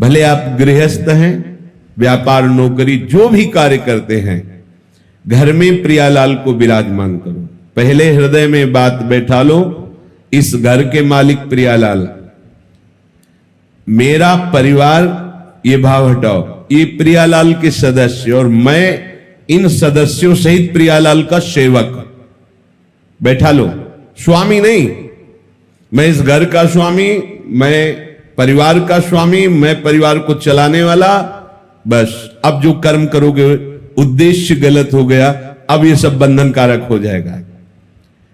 भले आप गृहस्थ हैं, व्यापार नौकरी जो भी कार्य करते हैं, घर में प्रियालाल को विराजमान करो। पहले हृदय में बात बैठा लो, इस घर के मालिक प्रियालाल, मेरा परिवार, ये भाव हटाओ, ये प्रियालाल के सदस्य और मैं इन सदस्यों सहित प्रियालाल का सेवक। बैठा लो, स्वामी नहीं, मैं इस घर का स्वामी, मैं परिवार का स्वामी, मैं परिवार को चलाने वाला। बस अब जो कर्म करोगे उद्देश्य गलत हो गया, अब ये सब बंधन कारक हो जाएगा।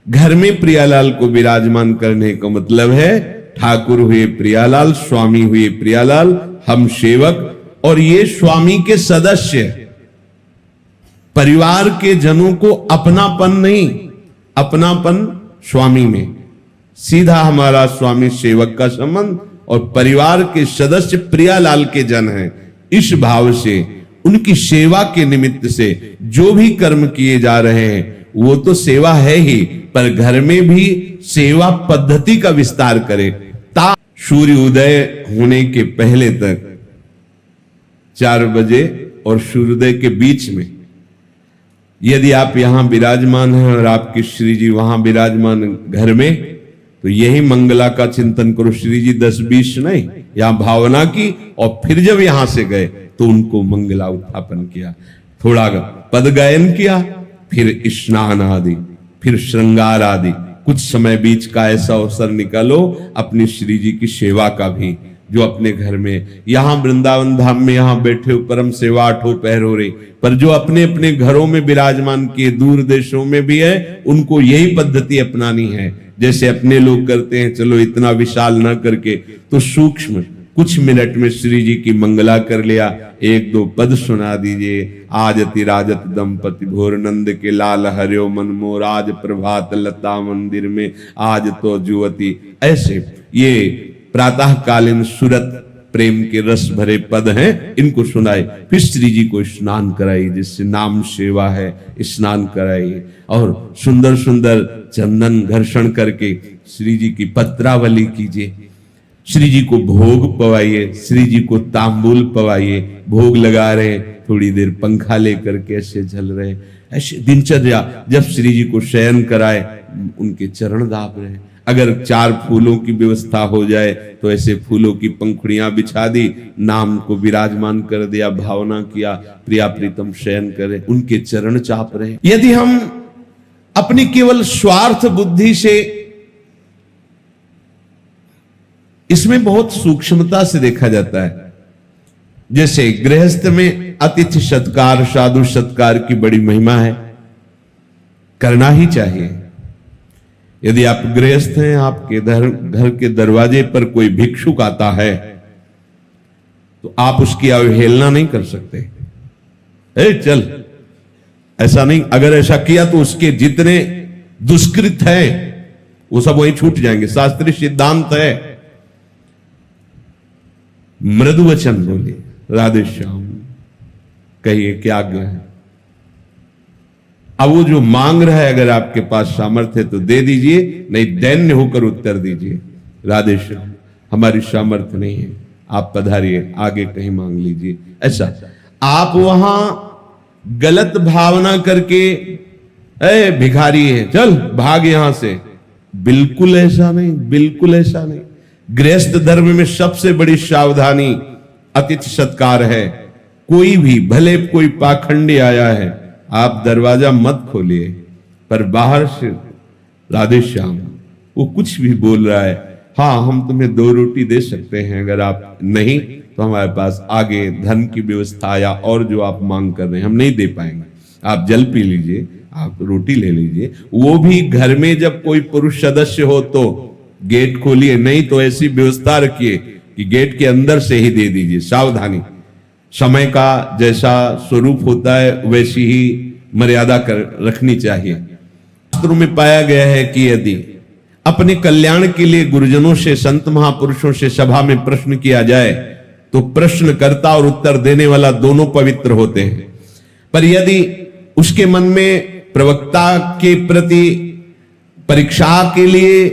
घर में प्रियालाल को विराजमान करने का मतलब है ठाकुर हुए प्रियालाल, स्वामी हुए प्रियालाल, हम सेवक और ये स्वामी के सदस्य। परिवार के जनों को अपनापन नहीं, अपनापन स्वामी में, सीधा हमारा स्वामी सेवक का संबंध और परिवार के सदस्य प्रियालाल के जन हैं। इस भाव से उनकी सेवा के निमित्त से जो भी कर्म किए जा रहे हैं वो तो सेवा है ही, पर घर में भी सेवा पद्धति का विस्तार करें। सूर्य उदय होने के पहले तक 4 बजे और सूर्योदय के बीच में यदि आप यहां विराजमान हैं और आपके श्री जी वहां विराजमान घर में, तो यही मंगला का चिंतन करो। श्री जी 10-20 नहीं, यहां भावना की और फिर जब यहां से गए तो उनको मंगला उत्थापन किया, थोड़ा पद गायन किया, फिर स्नान आदि, फिर श्रृंगार आदि। कुछ समय बीच का ऐसा अवसर निकालो अपनी श्री जी की सेवा का भी, जो अपने घर में, यहां वृंदावन धाम में यहां बैठे हो परम सेवा 8 पहर हो रही, पर जो अपने अपने घरों में विराजमान किए दूर देशों में भी है, उनको यही पद्धति अपनानी है जैसे अपने लोग करते हैं। चलो इतना विशाल ना करके तो सूक्ष्म कुछ मिनट में श्री जी की मंगला कर लिया, 1-2 पद सुना दीजिए। आज अतिराजत दंपति भोर नंद के लाल हरियो मन मोर, आज प्रभात लता मंदिर में आज तो जुवती। ऐसे ये प्रातःकालीन सुरत प्रेम के रस भरे पद हैं, इनको सुनाए। फिर श्री जी को स्नान कराइए, जिससे नाम सेवा है, स्नान कराइए और सुंदर सुंदर चंदन घर्षण करके श्री जी की पत्रावली कीजिए। श्री जी को भोग पवाइए, श्री जी को तांबूल पवाइए। भोग लगा रहे, थोड़ी देर पंखा लेकर के ऐसे झल रहे, ऐसे दिनचर्या। जब श्री जी को शयन कराए, उनके चरण दाब रहे। अगर 4 फूलों की व्यवस्था हो जाए तो ऐसे फूलों की पंखुड़ियां बिछा दी, नाम को विराजमान कर दिया, भावना किया, प्रिया प्रीतम शयन करे, उनके चरण चाप रहे। यदि हम अपनी केवल स्वार्थ बुद्धि से, इसमें बहुत सूक्ष्मता से देखा जाता है। जैसे गृहस्थ में अतिथि सत्कार, साधु सत्कार की बड़ी महिमा है, करना ही चाहिए। यदि आप गृहस्थ हैं, आपके घर के दरवाजे पर कोई भिक्षुक आता है तो आप उसकी अवहेलना नहीं कर सकते। चल, ऐसा नहीं। अगर ऐसा किया तो उसके जितने दुष्कृत हैं वो सब वहीं छूट जाएंगे। शास्त्रीय सिद्धांत है। मृदु वचन बोलिए, राधे श्याम कहिए, क्या आज्ञा है। अब वो जो मांग रहा है, अगर आपके पास सामर्थ्य है तो दे दीजिए, नहीं दैन्य होकर उत्तर दीजिए, राधे श्याम हमारी सामर्थ्य नहीं है, आप पधारिए, आगे कहीं मांग लीजिए। ऐसा आप वहां गलत भावना करके, ए भिखारी है चल भाग यहां से, बिल्कुल ऐसा नहीं, बिल्कुल ऐसा नहीं। गृहस्थ धर्म में सबसे बड़ी सावधानी अतिथि सत्कार है। कोई भी, भले कोई पाखंडी आया है, आप दरवाजा मत खोलिए, पर बाहर से राधे श्याम, वो कुछ भी बोल रहा है, हाँ हम तुम्हें 2 रोटी दे सकते हैं, अगर आप नहीं तो हमारे पास आगे धन की व्यवस्था या और जो आप मांग कर रहे हैं हम नहीं दे पाएंगे, आप जल पी लीजिए, आप रोटी ले लीजिए। वो भी घर में जब कोई पुरुष सदस्य हो तो गेट खोलिए, नहीं तो ऐसी व्यवस्था रखिए कि गेट के अंदर से ही दे दीजिए। सावधानी, समय का जैसा स्वरूप होता है वैसी ही मर्यादा रखनी चाहिए। शास्त्रों में पाया गया है कि यदि अपने कल्याण के लिए गुरुजनों से, संत महापुरुषों से सभा में प्रश्न किया जाए तो प्रश्नकर्ता और उत्तर देने वाला दोनों पवित्र होते हैं। पर यदि उसके मन में प्रवक्ता के प्रति परीक्षा के लिए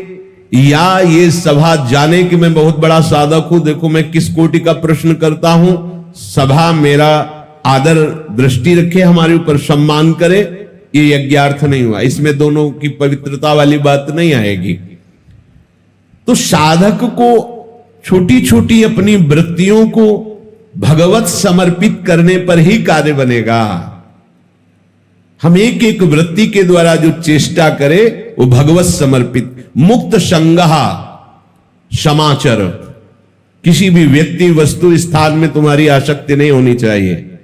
या ये सभा जाने कि मैं बहुत बड़ा साधक हूं, देखो मैं किस कोटि का प्रश्न करता हूं, सभा मेरा आदर दृष्टि रखे, हमारे ऊपर सम्मान करे, ये यज्ञार्थ नहीं हुआ। इसमें दोनों की पवित्रता वाली बात नहीं आएगी। तो साधक को छोटी छोटी अपनी वृत्तियों को भगवत समर्पित करने पर ही कार्य बनेगा। हम एक एक वृत्ति के द्वारा जो चेष्टा करे वो भगवत समर्पित, मुक्त संगहा समाचर, किसी भी व्यक्ति वस्तु स्थान में तुम्हारी आसक्ति नहीं होनी चाहिए।